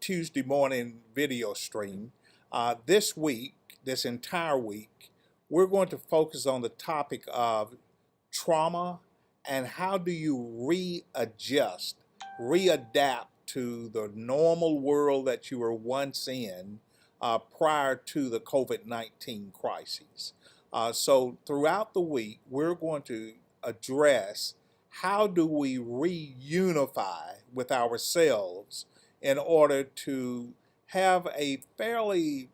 Tuesday morning video stream. This entire week, we're going to focus on the topic of trauma and how do you readjust, readapt to the normal world that you were once in prior to the COVID-19 crisis. So throughout the week, we're going to address how do we reunify with ourselves in order to have a fairly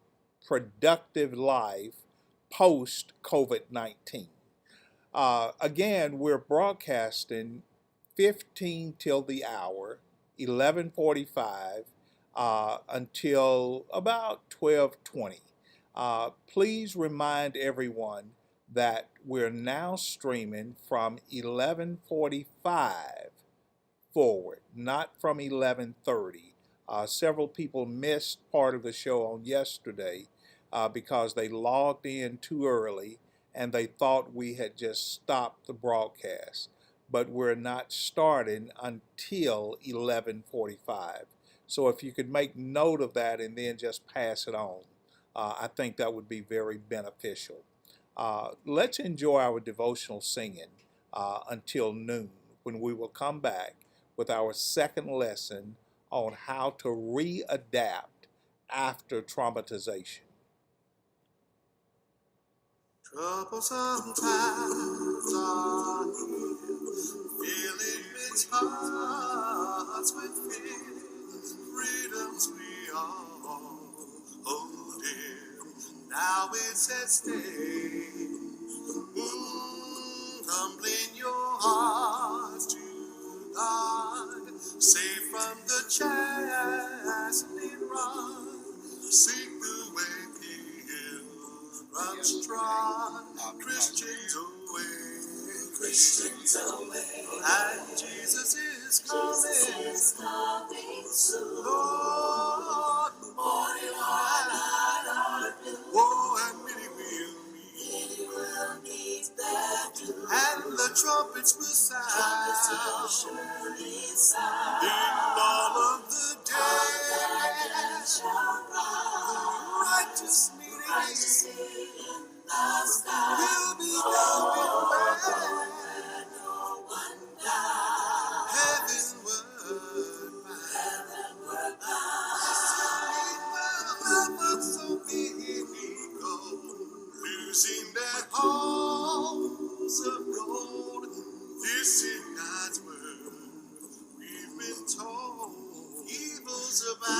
productive life post COVID-19. Again, we're broadcasting 15 till the hour, 11:45 until about 12:20. Please remind everyone that we're now streaming from 11:45 forward, not from 11:30. Several people missed part of the show on yesterday because they logged in too early and they thought we had just stopped the broadcast. But we're not starting until 11:45. So if you could make note of that and then just pass it on, I think that would be very beneficial. Let's enjoy our devotional singing until noon, when we will come back with our second lesson on how to readapt after traumatization. Troublesome times are here, filling men's hearts with fear. Freedoms we all hold dear, now it's at stake. Humbling your hearts to God, safe from the chastening rod. Seek the way pilgrims trod, Christians away, and Jesus is coming soon. Lord, morning or night or noon, oh, and many will meet there too. And the trumpets will sound, in all of the day. Righteous meeting in the sky will be going where no one died. Heavenward bound. So many go, losing their homes of gold. This is God's word. We've been told evils abound.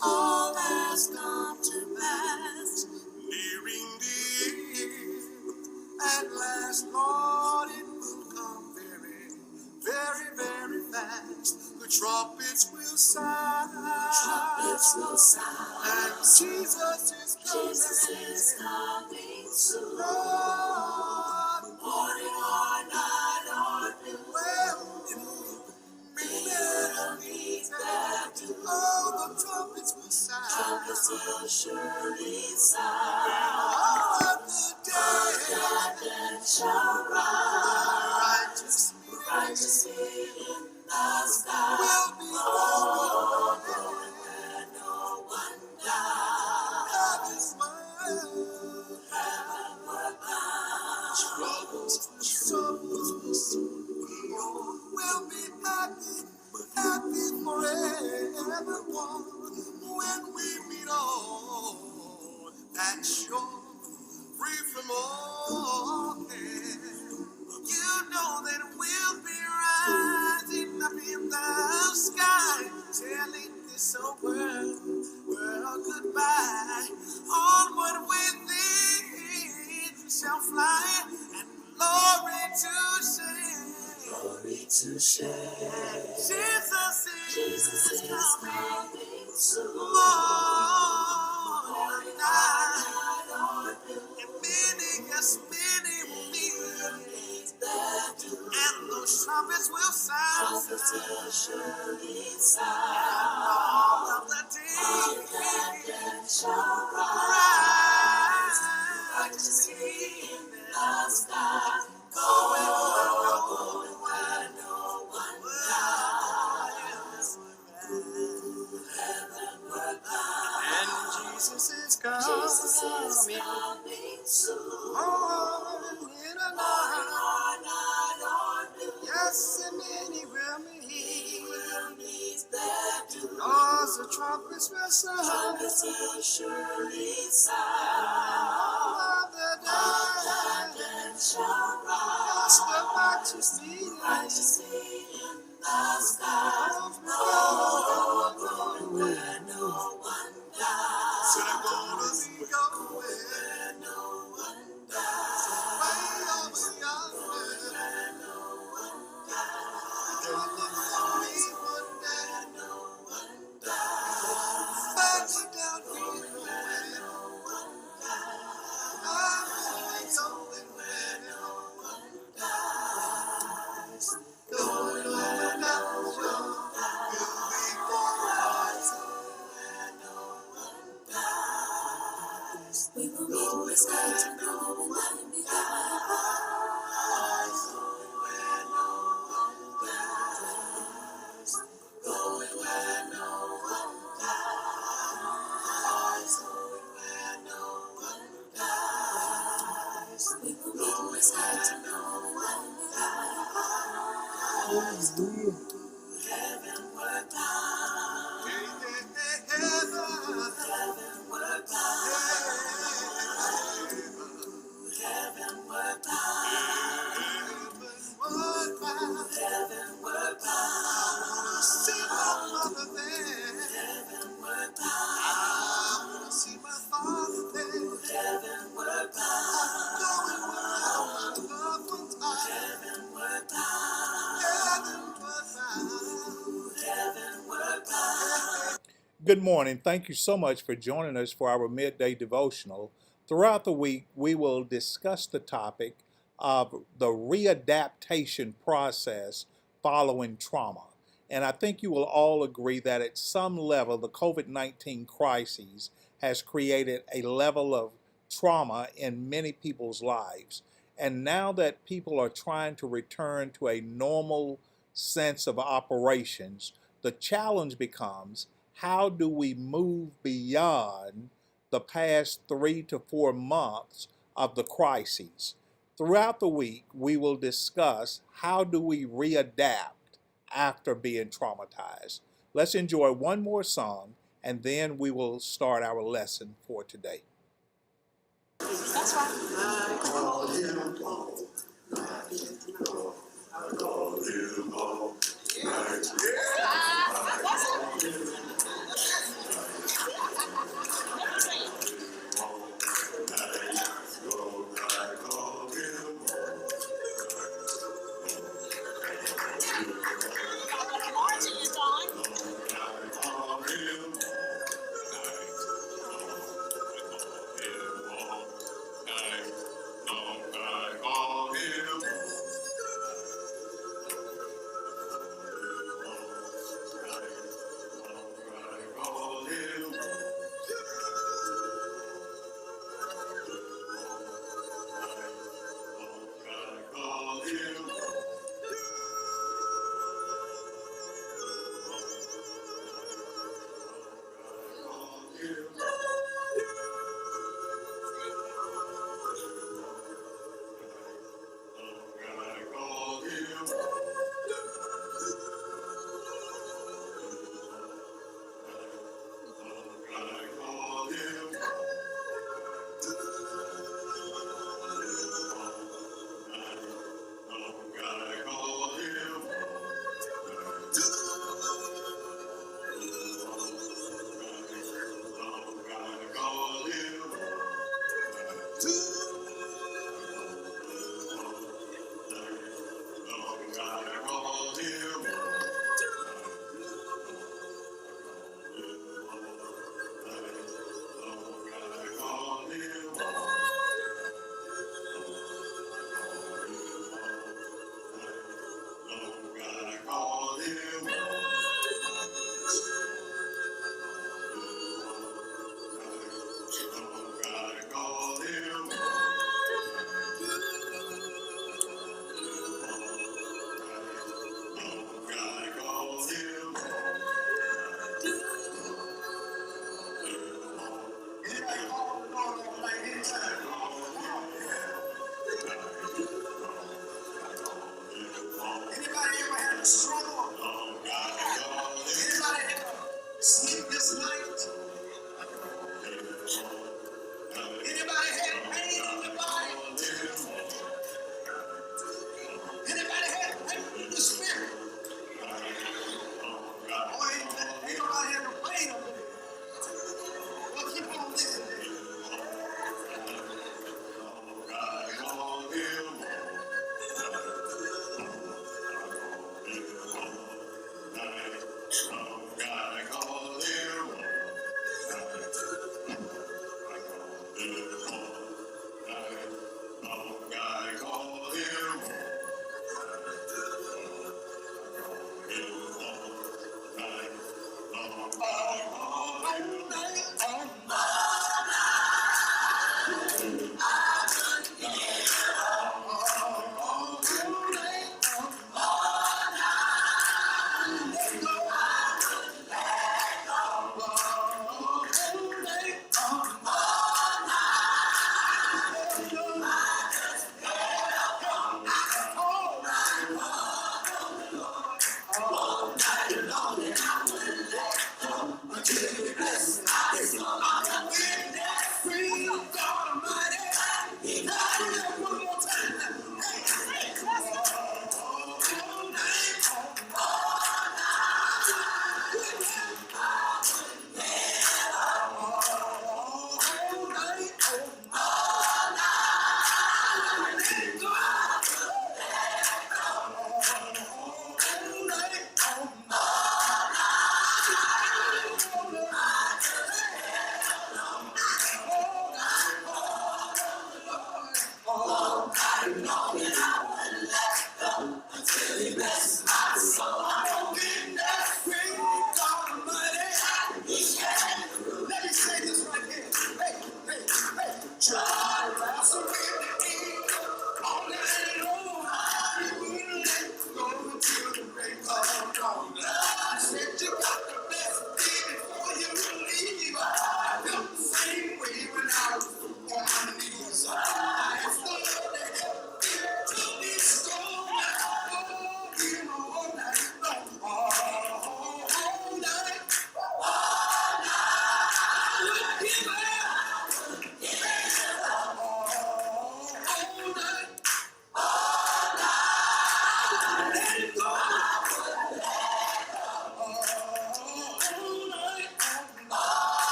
All has come to pass, nearing the end. At last, Lord, it will come very, very, very fast. The trumpets will sound. And Jesus is coming soon. Lord, morning or night or noon, well, meet there too. Oh, the trumpets will sound. Trumpets will surely sound. All of the day, then shall rise. Righteous in the sky will be going where no one died. Heavenward bound. Troubles will be happy forevermore when we meet on that shore, free from all care. You know that we'll be rising up in the sky, telling this old world goodbye. Onward with thee shall fly, and glory to share. Jesus is coming soon. Morning, night, and many will meet there too. And those trumpets will sound. And all of the day shall rise. Righteous in the sky, going where no one died. coming soon. Morning in a night. Yes, and many will meet. There too. Cause the trumpets will sound. Trumpets will surely sound. The dead shall rise. The majesty in the skies. No, where no one dies. So I'm gonna be going where no one dies. Way over yonder. Where no one dies. You're looking for me one day. No one dies. Back down here where no one dies. I'm going where no one dies. Going where no one dies. We will meet in the sky to know when I am eyes. Where no one dies. Going where no one dies. Where no one dies. We will meet in the sky to know when I am eyes. Heavenward bound. Heavenward bound. Heavenward bound. Heavenward bound. See my mother there. Heavenward bound. I wanna see my father there. Heavenward bound. Going where all my loved ones are. Heavenward bound. Heavenward bound. Heavenward bound. Good morning. Thank you so much for joining us for our midday devotional. Throughout the week, we will discuss the topic of the readaptation process following trauma. And I think you will all agree that at some level, the COVID-19 crisis has created a level of trauma in many people's lives. And now that people are trying to return to a normal sense of operations, the challenge becomes, how do we move beyond the past 3 to 4 months of the crises? Throughout the week, we will discuss how do we readapt after being traumatized. Let's enjoy one more song, and then we will start our lesson for today. That's right. I call him home.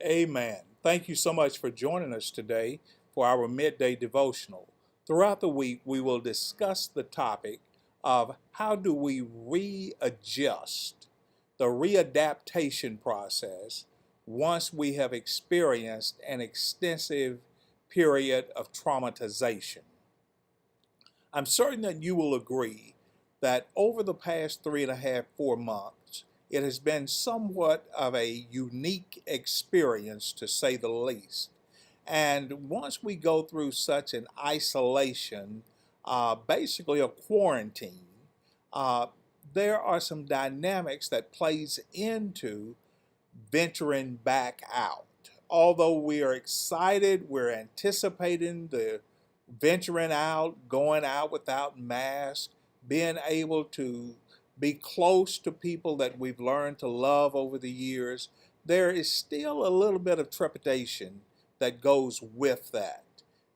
Amen. Thank you so much for joining us today for our midday devotional. Throughout the week, we will discuss the topic of how do we readjust, the readaptation process, once we have experienced an extensive period of traumatization. I'm certain that you will agree that over the past 3.5, 4 months, it has been somewhat of a unique experience, to say the least. And once we go through such an isolation, basically a quarantine, uh, there are some dynamics that plays into venturing back out. Although we are excited, we're anticipating the venturing out, going out without masks, being able to be close to people that we've learned to love over the years, there is still a little bit of trepidation that goes with that.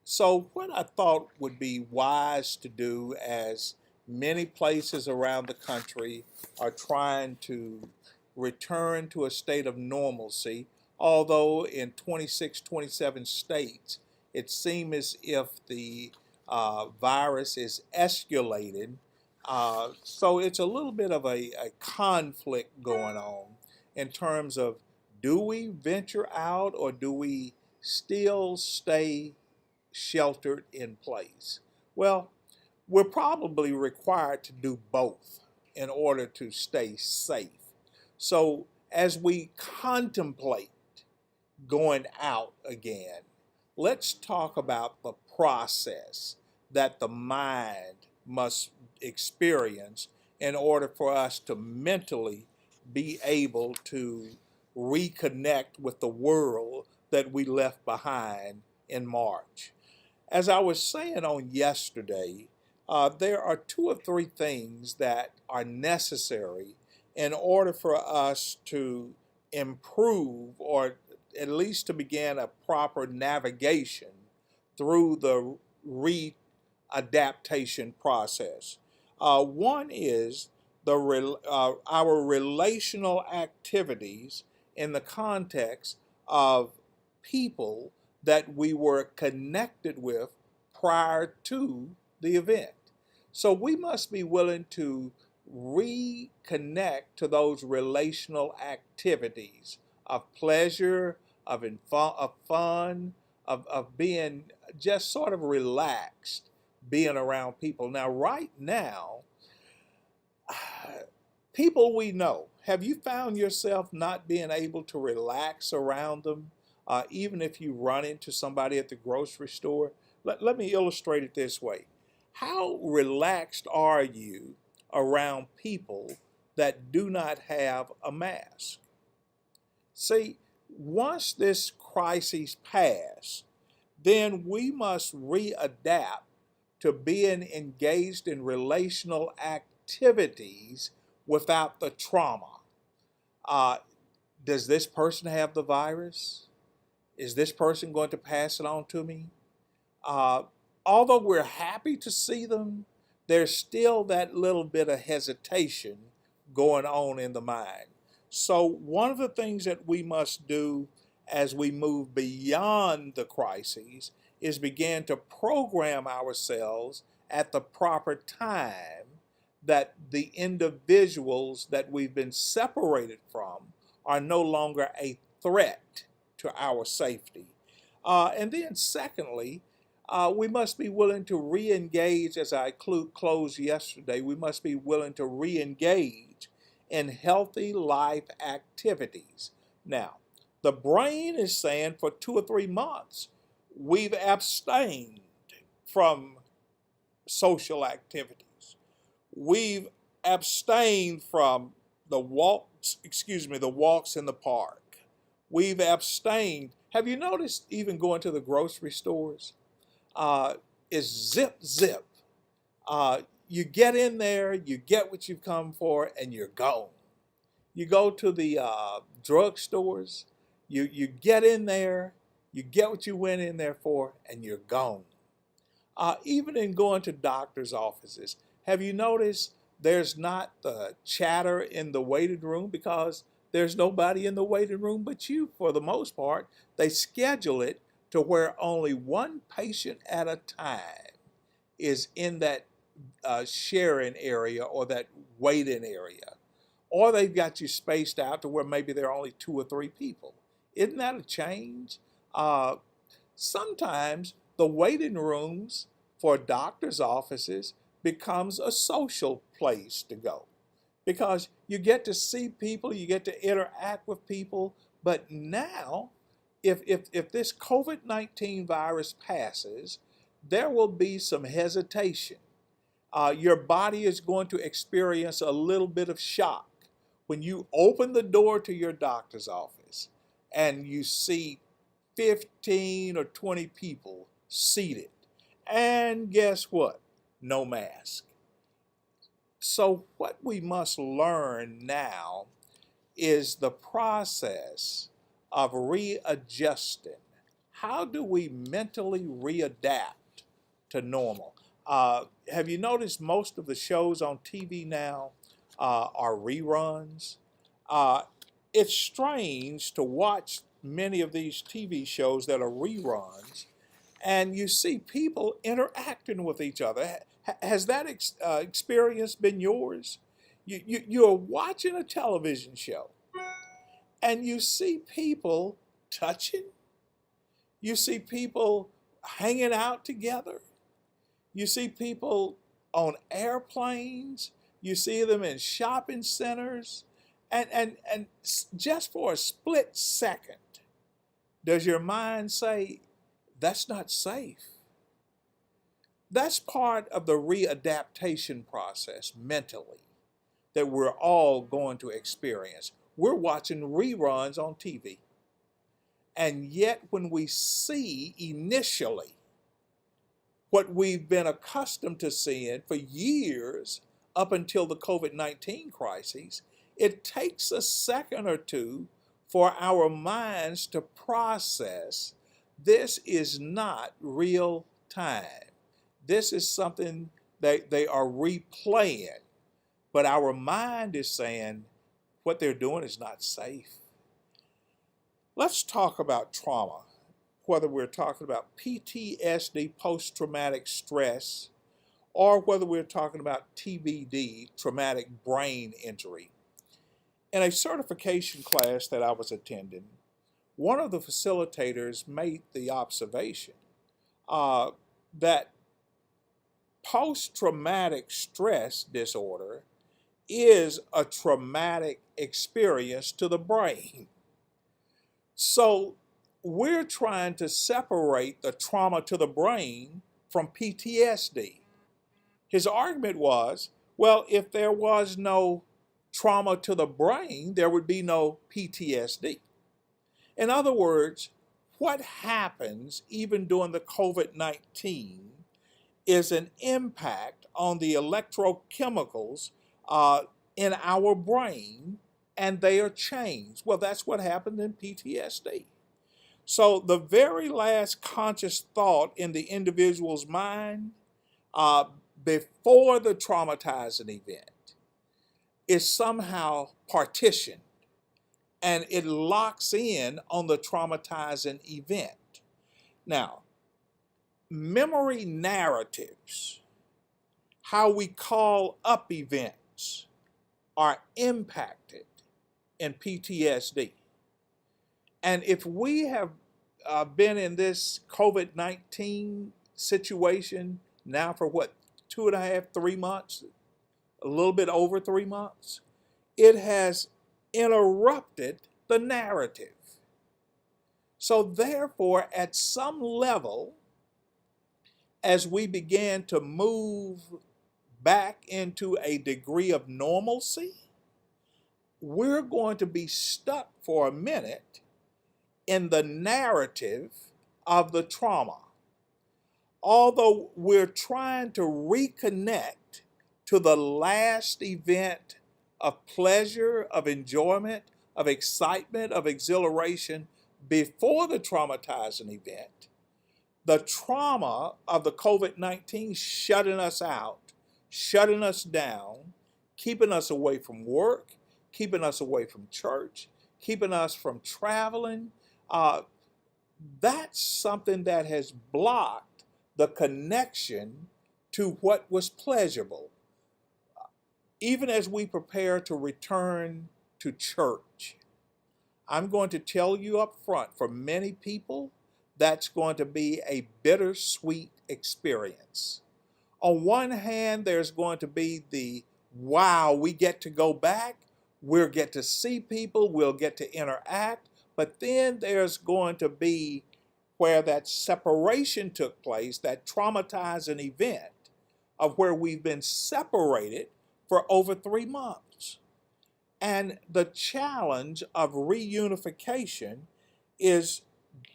So, what I thought would be wise to do, as many places around the country are trying to return to a state of normalcy, although in 26, 27 states, it seems as if the virus is escalated. So it's a little bit of a conflict going on in terms of, do we venture out or do we still stay sheltered in place? Well, we're probably required to do both in order to stay safe. So as we contemplate going out again, let's talk about the process that the mind must experience in order for us to mentally be able to reconnect with the world that we left behind in March. As I was saying on yesterday, there are 2 or 3 things that are necessary in order for us to improve, or at least to begin a proper navigation through the readaptation process. One is our relational activities in the context of people that we were connected with prior to the event. So we must be willing to reconnect to those relational activities of pleasure, of fun, of being just sort of relaxed, being around people. Now, right now, people we know, have you found yourself not being able to relax around them? Even if you run into somebody at the grocery store? Let me illustrate it this way. How relaxed are you around people that do not have a mask. See, once this crisis passes, then we must readapt to being engaged in relational activities without the trauma. Uh, does this person have the virus? Is this person going to pass it on to me? Uh, Although we're happy to see them, there's still that little bit of hesitation going on in the mind. So, one of the things that we must do as we move beyond the crises is begin to program ourselves at the proper time that the individuals that we've been separated from are no longer a threat to our safety. And then, secondly, we must be willing to re-engage, as I closed yesterday, we must be willing to re-engage in healthy life activities. Now, the brain is saying for 2 or 3 months, we've abstained from social activities. We've abstained from the walks in the park. We've abstained. Have you noticed even going to the grocery stores? Is zip, zip. You get in there, you get what you've come for, and you're gone. You go to the drugstores, you get in there, you get what you went in there for, and you're gone. Even in going to doctor's offices, have you noticed there's not the chatter in the waiting room because there's nobody in the waiting room but you for the most part? They schedule it to where only one patient at a time is in that sharing area or that waiting area. Or they've got you spaced out to where maybe there are only 2 or 3 people. Isn't that a change? Sometimes the waiting rooms for doctors' offices becomes a social place to go because you get to see people, you get to interact with people. But now, if this COVID-19 virus passes, there will be some hesitation. Your body is going to experience a little bit of shock when you open the door to your doctor's office and you see 15 or 20 people seated. And guess what? No mask. So what we must learn now is the process of readjusting. How do we mentally readapt to normal? Have you noticed most of the shows on TV now are reruns? It's strange to watch many of these TV shows that are reruns, and you see people interacting with each other. Has that experience been yours? You're watching a television show, and you see people touching. You see people hanging out together. You see people on airplanes. You see them in shopping centers. And just for a split second, does your mind say, that's not safe? That's part of the readaptation process mentally that we're all going to experience. We're watching reruns on TV. And yet when we see initially what we've been accustomed to seeing for years up until the COVID-19 crisis, it takes a second or two for our minds to process this is not real time. This is something that they are replaying, but our mind is saying what they're doing is not safe. Let's talk about trauma, whether we're talking about PTSD, post-traumatic stress, or whether we're talking about TBD, traumatic brain injury. In a certification class that I was attending, one of the facilitators made the observation that post-traumatic stress disorder is a traumatic experience to the brain. So we're trying to separate the trauma to the brain from PTSD. His argument was, Well, if there was no trauma to the brain, there would be no PTSD. In other words, what happens even during the COVID-19 is an impact on the electrochemicals in our brain, and they are changed. Well, that's what happened in PTSD. So the very last conscious thought in the individual's mind uh, before the traumatizing event is somehow partitioned, and it locks in on the traumatizing event. Now, memory narratives, how we call up events, are impacted in PTSD. And if we have been in this COVID-19 situation now for what, 2.5, 3 months, a little bit over 3 months, it has interrupted the narrative. So therefore, at some level, as we began to move back into a degree of normalcy, we're going to be stuck for a minute in the narrative of the trauma. Although we're trying to reconnect to the last event of pleasure, of enjoyment, of excitement, of exhilaration before the traumatizing event, the trauma of the COVID-19 shutting us out, shutting us down, keeping us away from work, keeping us away from church, keeping us from traveling, that's something that has blocked the connection to what was pleasurable. Even as we prepare to return to church, I'm going to tell you up front, for many people, that's going to be a bittersweet experience. On one hand, there's going to be the, wow, we get to go back, we'll get to see people, we'll get to interact, but then there's going to be where that separation took place, that traumatizing event of where we've been separated for over 3 months. And the challenge of reunification is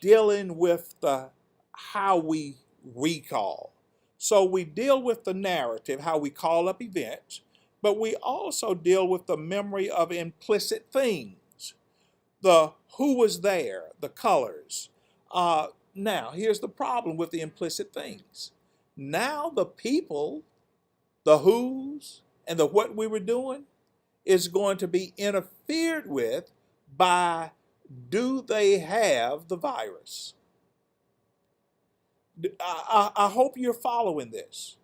dealing with the how we recall. So we deal with the narrative, how we call up events, but we also deal with the memory of implicit things, the who was there, the colors. Now, here's the problem with the implicit things. Now the people, the who's, and the what we were doing is going to be interfered with by, do they have the virus? I hope you're following this.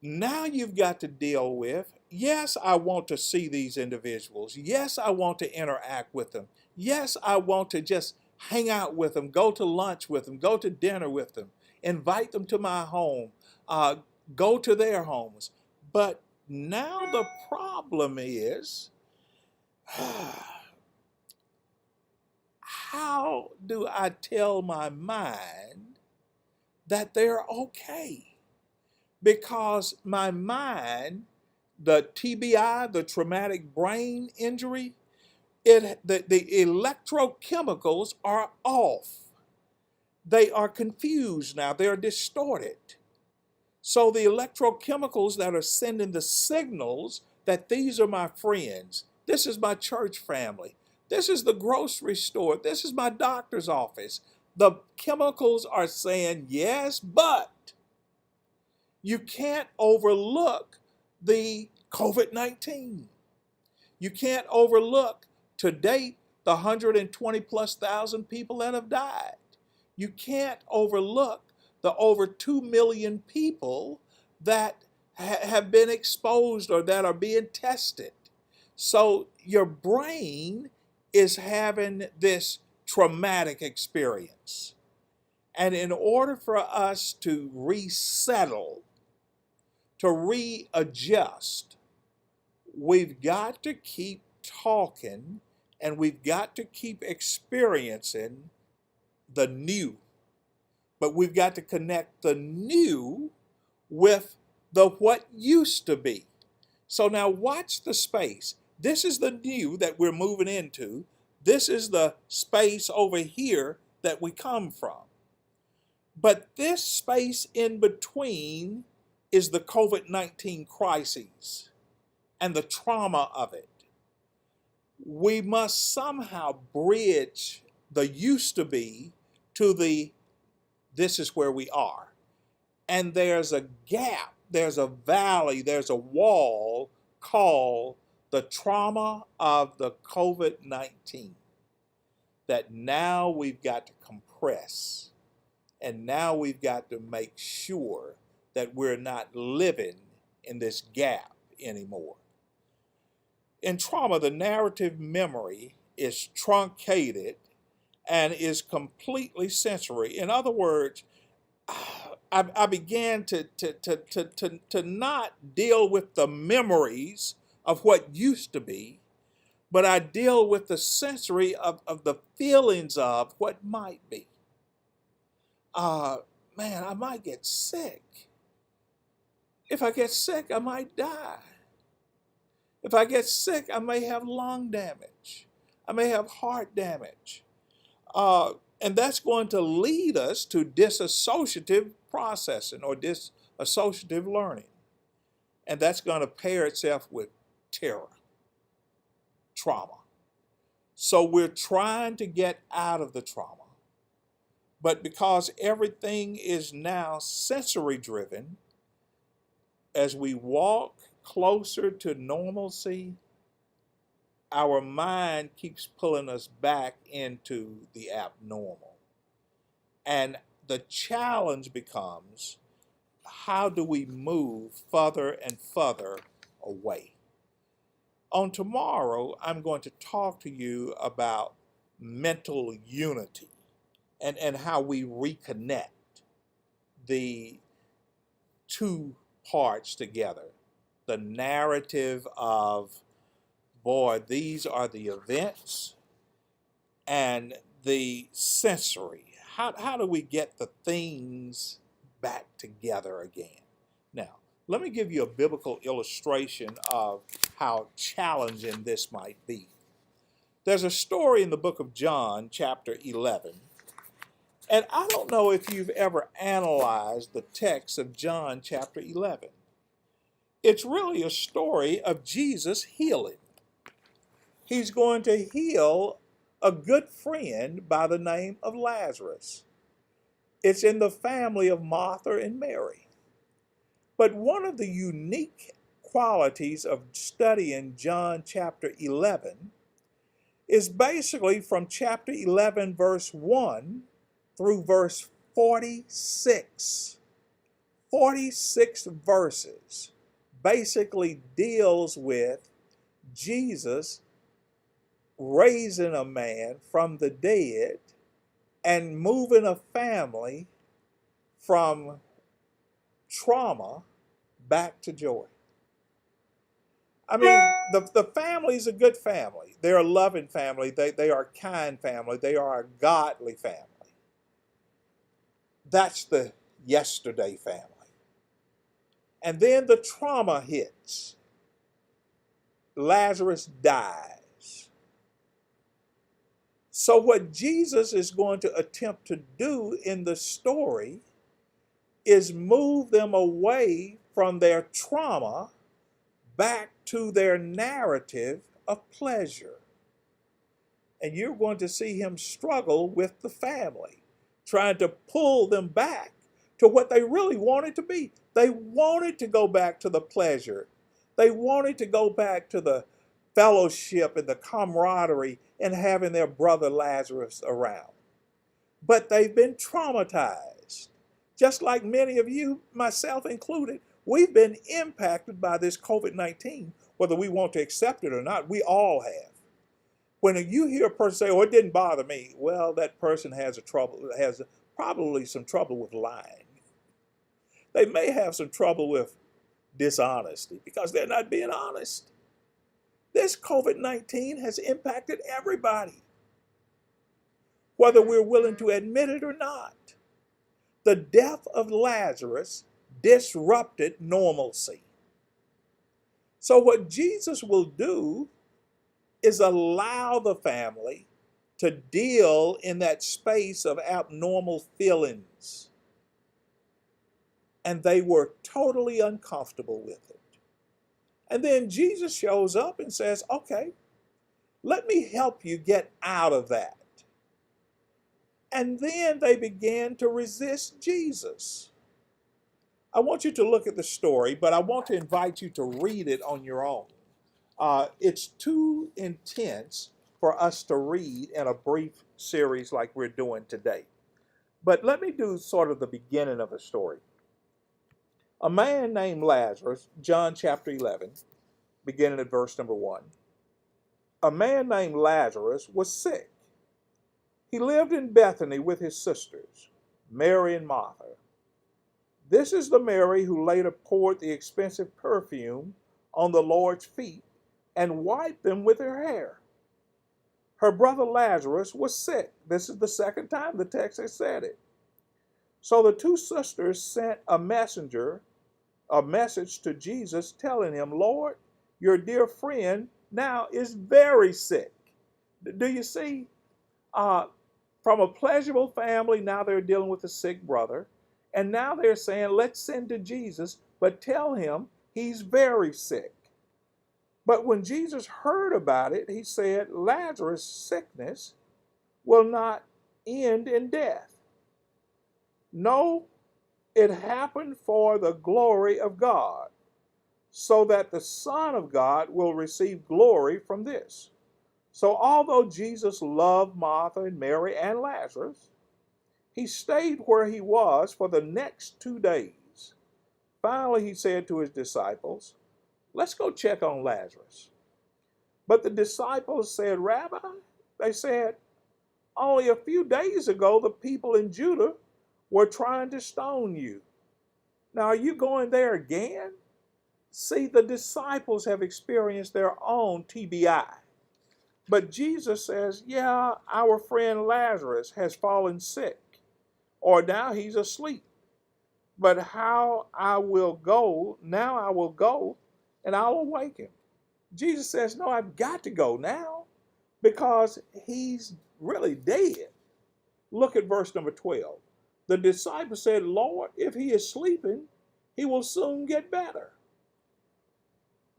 Now you've got to deal with, yes, I want to see these individuals. Yes, I want to interact with them. Yes, I want to just hang out with them, go to lunch with them, go to dinner with them, invite them to my home, go to their homes. But now the problem is, how do I tell my mind that they're okay? Because my mind, the TBI, the traumatic brain injury, the electrochemicals are off. They are confused now, they're distorted. So the electrochemicals that are sending the signals that these are my friends, this is my church family, this is the grocery store, this is my doctor's office. The chemicals are saying yes, but you can't overlook the COVID-19. You can't overlook, to date, the 120 plus thousand people that have died. You can't overlook the over 2 million people that have been exposed or that are being tested. So your brain is having this traumatic experience. And in order for us to resettle, to readjust, we've got to keep talking and we've got to keep experiencing the new. But we've got to connect the new with the what used to be. So now watch the space. This is the new that we're moving into. This is the space over here that we come from. But this space in between is the COVID-19 crises and the trauma of it. We must somehow bridge the used to be to the this is where we are. And there's a gap, there's a valley, there's a wall called the trauma of the COVID-19 that now we've got to compress. And now we've got to make sure that we're not living in this gap anymore. In trauma, the narrative memory is truncated and is completely sensory. In other words, I began to not deal with the memories of what used to be, but I deal with the sensory of the feelings of what might be. Man, I might get sick. If I get sick, I might die. If I get sick, I may have lung damage. I may have heart damage. And that's going to lead us to disassociative processing or disassociative learning. And that's going to pair itself with terror, trauma. So we're trying to get out of the trauma. But because everything is now sensory driven, as we walk closer to normalcy, our mind keeps pulling us back into the abnormal. And the challenge becomes, how do we move further and further away? On tomorrow, I'm going to talk to you about mental unity and how we reconnect the two parts together. The narrative of, boy, these are the events, and the sensory. How do we get the things back together again? Now, let me give you a biblical illustration of how challenging this might be. There's a story in the book of John, chapter 11, and I don't know if you've ever analyzed the text of John chapter 11. It's really a story of Jesus healing. He's going to heal a good friend by the name of Lazarus. It's in the family of Martha and Mary. But one of the unique qualities of studying John chapter 11 is basically from chapter 11, verse 1 through verse 46. 46 verses basically deals with Jesus raising a man from the dead and moving a family from trauma back to joy. I mean, the family is a good family. They're a loving family. They are a kind family. They are a godly family. That's the yesterday family. And then the trauma hits. Lazarus dies. So what Jesus is going to attempt to do in the story is move them away from their trauma back to their narrative of pleasure. And you're going to see him struggle with the family, trying to pull them back to what they really wanted to be. They wanted to go back to the pleasure. They wanted to go back to the fellowship and the camaraderie and having their brother Lazarus around. But they've been traumatized. Just like many of you, myself included, we've been impacted by this COVID-19, whether we want to accept it or not. We all have. When you hear a person say, "Oh, it didn't bother me," well, that person has probably some trouble with lying. They may have some trouble with dishonesty because they're not being honest. This COVID-19 has impacted everybody, whether we're willing to admit it or not. The death of Lazarus disrupted normalcy. So what Jesus will do is allow the family to deal in that space of abnormal feelings. And they were totally uncomfortable with it. And then Jesus shows up and says, okay, let me help you get out of that. And then they began to resist Jesus. I want you to look at the story, but I want to invite you to read it on your own. It's too intense for us to read in a brief series like we're doing today. But let me do sort of the beginning of the story. A man named Lazarus, John chapter 11, beginning at verse number 1. A man named Lazarus was sick. He lived in Bethany with his sisters, Mary and Martha. This is the Mary who later poured the expensive perfume on the Lord's feet and wiped them with her hair. Her brother Lazarus was sick. This is the second time the text has said it. So the two sisters sent a message to Jesus telling him, Lord, your dear friend now is very sick. Do you see? From a pleasurable family, now they're dealing with a sick brother. And now they're saying, let's send to Jesus, but tell him he's very sick. But when Jesus heard about it, he said, Lazarus' sickness will not end in death. No, it happened for the glory of God, so that the Son of God will receive glory from this. So although Jesus loved Martha and Mary and Lazarus, he stayed where he was for the next 2 days. Finally, he said to his disciples, let's go check on Lazarus. But the disciples said, Rabbi, they said, only a few days ago, the people in Judah were trying to stone you. Now, are you going there again? See, the disciples have experienced their own TBI. But Jesus says, yeah, our friend Lazarus has fallen sick, or now he's asleep. But how I will go and I'll awake him. Jesus says, no, I've got to go now because he's really dead. Look at verse number 12. The disciples said, Lord, if he is sleeping, he will soon get better.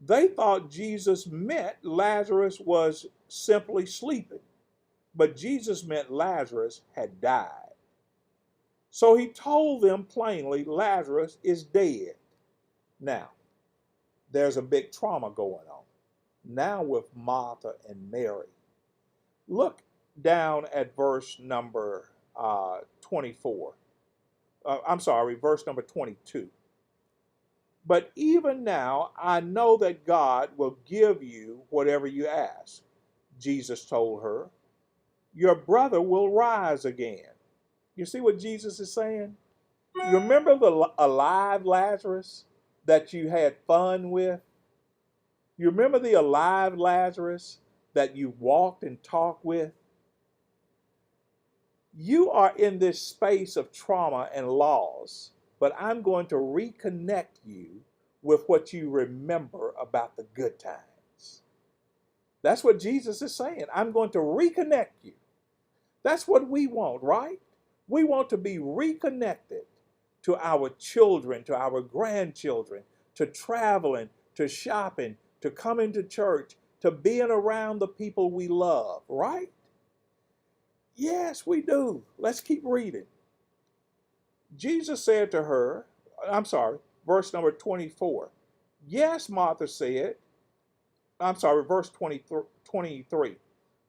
They thought Jesus meant Lazarus was simply sleeping, but Jesus meant Lazarus had died. So he told them plainly, Lazarus is dead. Now, there's a big trauma going on. Now with Martha and Mary. Look down at verse number 24. Verse number 22. But even now, I know that God will give you whatever you ask. Jesus told her, your brother will rise again. You see what Jesus is saying? You remember the alive Lazarus that you had fun with? You remember the alive Lazarus that you walked and talked with? You are in this space of trauma and loss, but I'm going to reconnect you with what you remember about the good times. That's what Jesus is saying. I'm going to reconnect you. That's what we want, right? We want to be reconnected to our children, to our grandchildren, to traveling, to shopping, to coming to church, to being around the people we love, right? Yes, we do. Let's keep reading. Jesus said to her, verse number 24. Yes, Martha said, verse 23.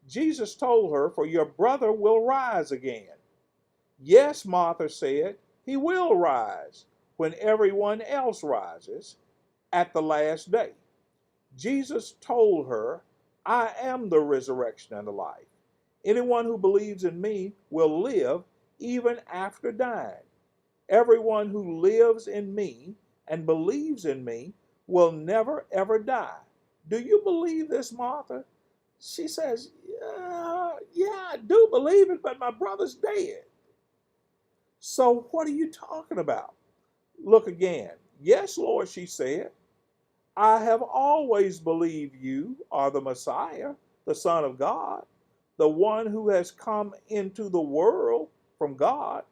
Jesus told her, for your brother will rise again. Yes, Martha said, he will rise when everyone else rises at the last day. Jesus told her, I am the resurrection and the life. Anyone who believes in me will live even after dying. Everyone who lives in me and believes in me will never ever die. Do you believe this, Martha? She says, yeah, I do believe it, but my brother's dead. So what are you talking about? Look again. Yes, Lord, she said. I have always believed you are the Messiah, the Son of God, the one who has come into the world from God.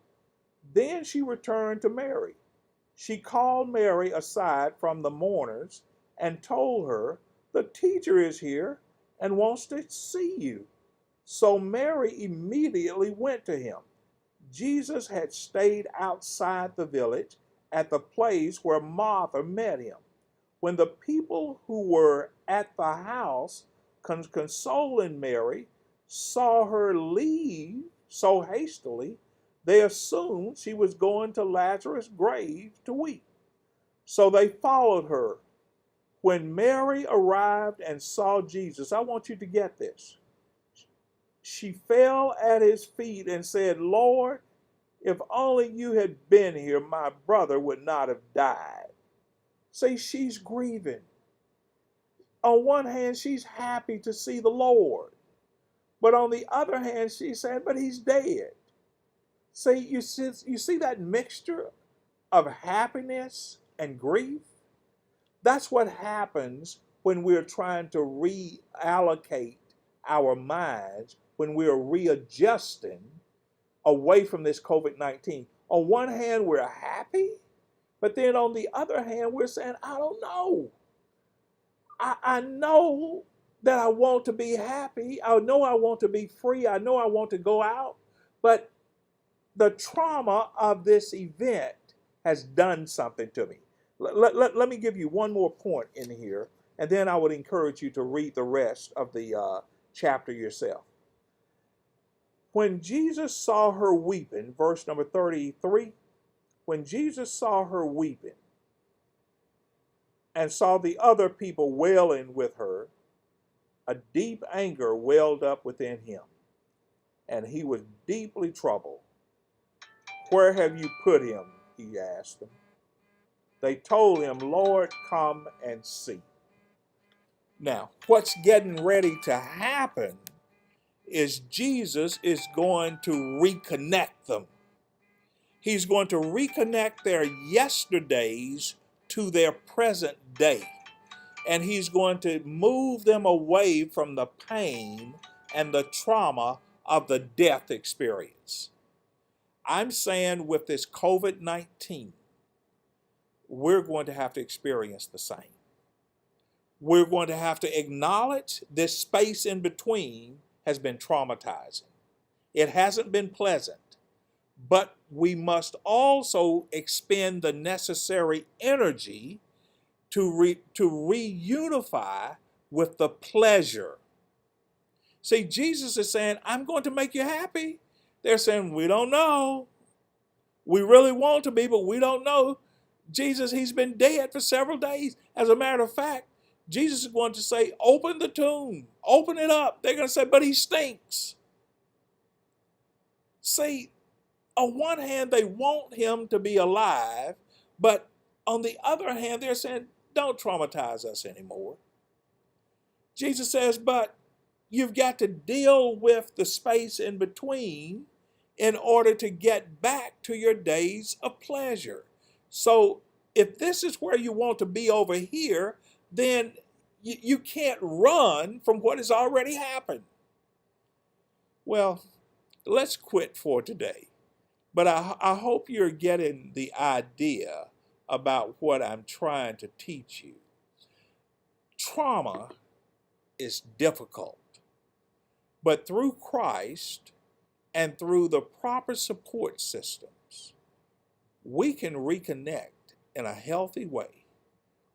Then she returned to Mary. She called Mary aside from the mourners and told her, the teacher is here and wants to see you. So Mary immediately went to him. Jesus had stayed outside the village at the place where Martha met him. When the people who were at the house consoling Mary saw her leave so hastily, they assumed she was going to Lazarus' grave to weep. So they followed her. When Mary arrived and saw Jesus, I want you to get this. She fell at his feet and said, Lord, if only you had been here, my brother would not have died. See, she's grieving. On one hand, she's happy to see the Lord. But on the other hand, she's saying, but he's dead. See, you see that mixture of happiness and grief? That's what happens when we're trying to reallocate our minds, when we're readjusting away from this COVID-19. On one hand, we're happy, but then on the other hand, we're saying, I don't know. I know that I want to be happy. I know I want to be free. I know I want to go out. But the trauma of this event has done something to me. Let me give you one more point in here, and then I would encourage you to read the rest of the chapter yourself. When Jesus saw her weeping, verse number 33, when Jesus saw her weeping and saw the other people wailing with her, a deep anger welled up within him, and he was deeply troubled. Where have you put him? He asked them. They told him, Lord, come and see. Now, what's getting ready to happen is Jesus is going to reconnect them. He's going to reconnect their yesterdays to their present day. And he's going to move them away from the pain and the trauma of the death experience. I'm saying with this COVID-19, we're going to have to experience the same. We're going to have to acknowledge this space in between has been traumatizing. It hasn't been pleasant, but we must also expend the necessary energy to reunify with the pleasure. See, Jesus is saying, I'm going to make you happy. They're saying, we don't know. We really want to be, but we don't know. Jesus, he's been dead for several days. As a matter of fact, Jesus is going to say, open the tomb, open it up. They're going to say, but he stinks. See, on one hand, they want him to be alive, but on the other hand, they're saying, don't traumatize us anymore. Jesus says, but you've got to deal with the space in between in order to get back to your days of pleasure. So if this is where you want to be over here, then you can't run from what has already happened. Well, let's quit for today. But I hope you're getting the idea about what I'm trying to teach you. Trauma is difficult, but through Christ and through the proper support systems, we can reconnect in a healthy way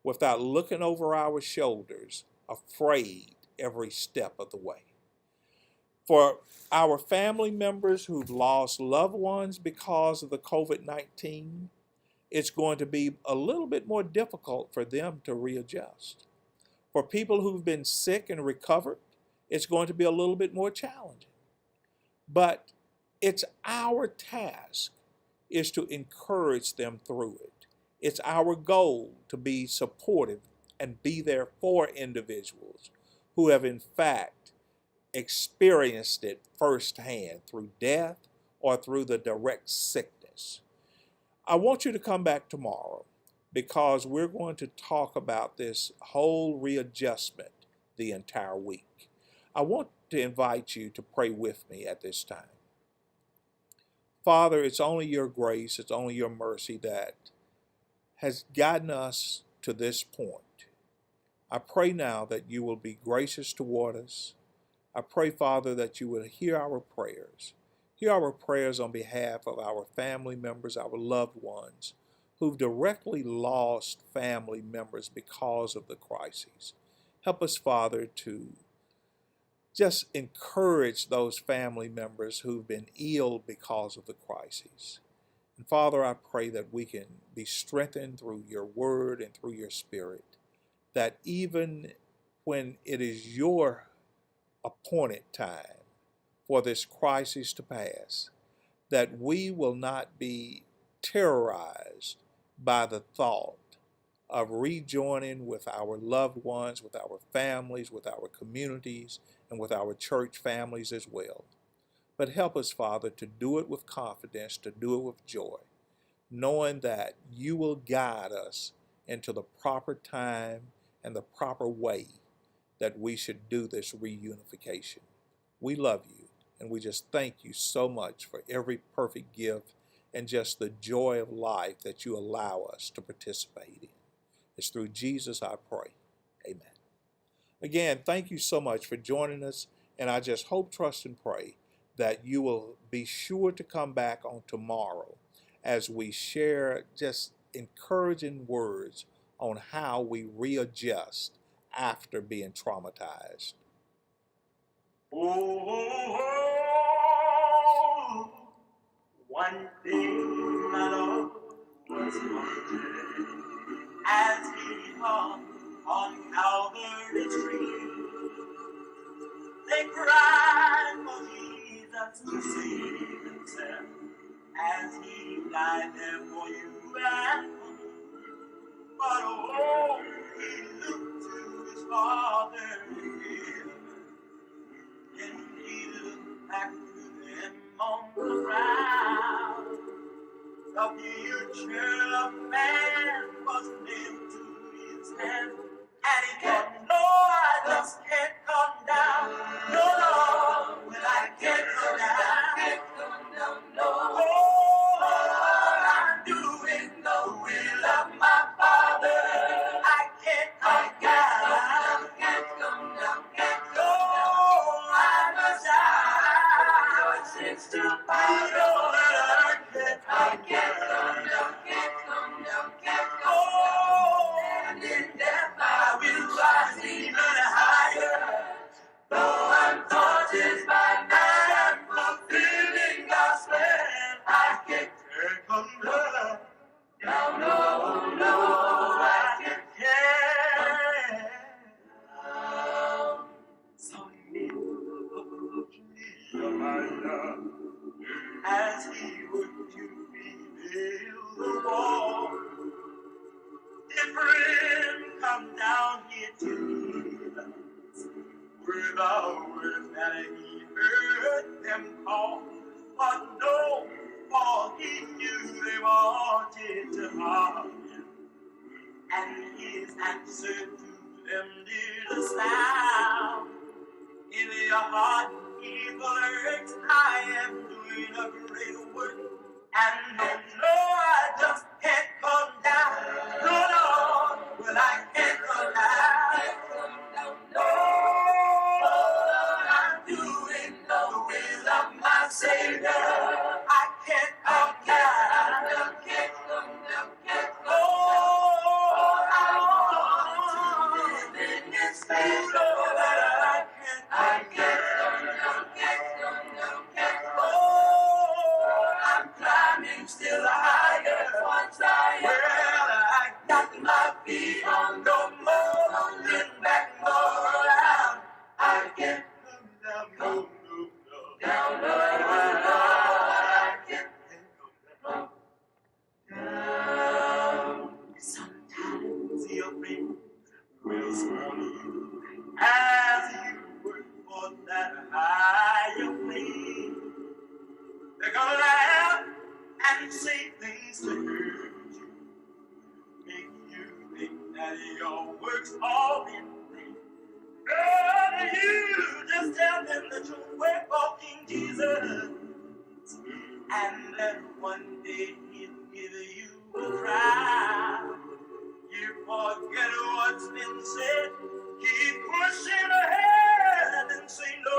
without looking over our shoulders, afraid every step of the way. For our family members who've lost loved ones because of the COVID-19, it's going to be a little bit more difficult for them to readjust. For people who've been sick and recovered, it's going to be a little bit more challenging. But it's our task is to encourage them through it. It's our goal to be supportive and be there for individuals who have in fact experienced it firsthand through death or through the direct sickness. I want you to come back tomorrow because we're going to talk about this whole readjustment the entire week. I want to invite you to pray with me at this time. Father, it's only your grace, it's only your mercy that has gotten us to this point. I pray now that you will be gracious toward us. I pray, Father, that you will hear our prayers. Hear our prayers on behalf of our family members, our loved ones, who've directly lost family members because of the crises. Help us, Father, to just encourage those family members who've been ill because of the crises. And Father, I pray that we can be strengthened through your word and through your spirit, that even when it is your appointed time for this crisis to pass, that we will not be terrorized by the thought of rejoining with our loved ones, with our families, with our communities, and with our church families as well. But help us, Father, to do it with confidence, to do it with joy, knowing that you will guide us into the proper time and the proper way that we should do this reunification. We love you, and we just thank you so much for every perfect gift and just the joy of life that you allow us to participate in. It's through Jesus I pray. Amen. Again, thank you so much for joining us, and I just hope, trust, and pray that you will be sure to come back on tomorrow as we share just encouraging words on how we readjust after being traumatized. Oh, one thing my Lord was wondering as he hung on Calvary's tree. They cried for Jesus to save himself as he died there for you and for me. But oh, he looked to his Father in heaven, and he looked back to them on the ground. The future of man was nailed to his hand, and he thought, no, I just can't come down. No, no, well, I can't come down. No, oh, I'm doing the will of my Father. I can't come down. No, I must die. Your sins to follow. I can't come down. Oh, and in death I will rise even higher. Though I'm tortured by man, fulfilling God's plan, I can't come down. No, I can't. So you my love, as he would to rebuild the wall. Different come down here to us with our words that he heard them call. But no, for he knew they wanted to harm him, and his answer to them did a sound. In your heart, evil works, I am doing a great work. And no, I just can't come down. No, well, I can't come down. No, I'm doing the will of my Savior. I can't come down. Oh, I'm living in space. I can't oh, I'm climbing still higher. Well, I got my feet on no more, lean back more around. I can't come down, no, I can't come down. Sometimes your friends will scorn you as you work for that higher plane. They're gonna laugh and say things to hurt all in vain. Girl, you just tell them that you're way walking Jesus, and that one day he'll give you a cry. You forget what's been said, keep pushing ahead and say no.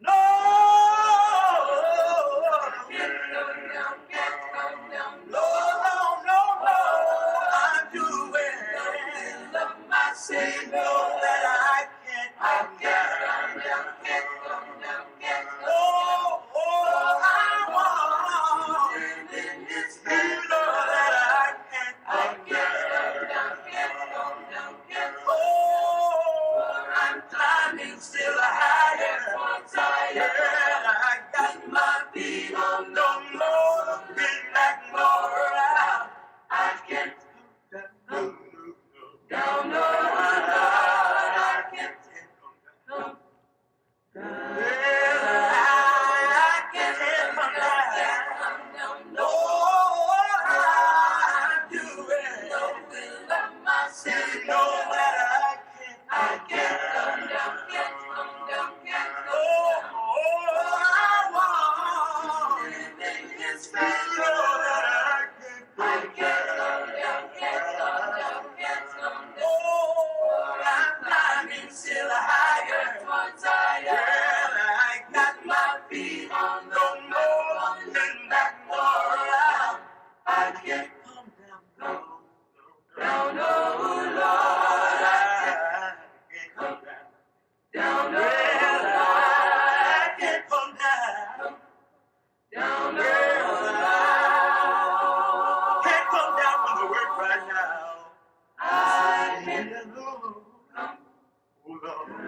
No, I'm doing I say no that I can't come down. Oh, I want this know that I can't come down. Oh, I'm climbing still higher. I got my feet on the more, been back more out. I can't come down, no, I can't come down. Well, I can't come down. No, I'm doing no will of myself. No,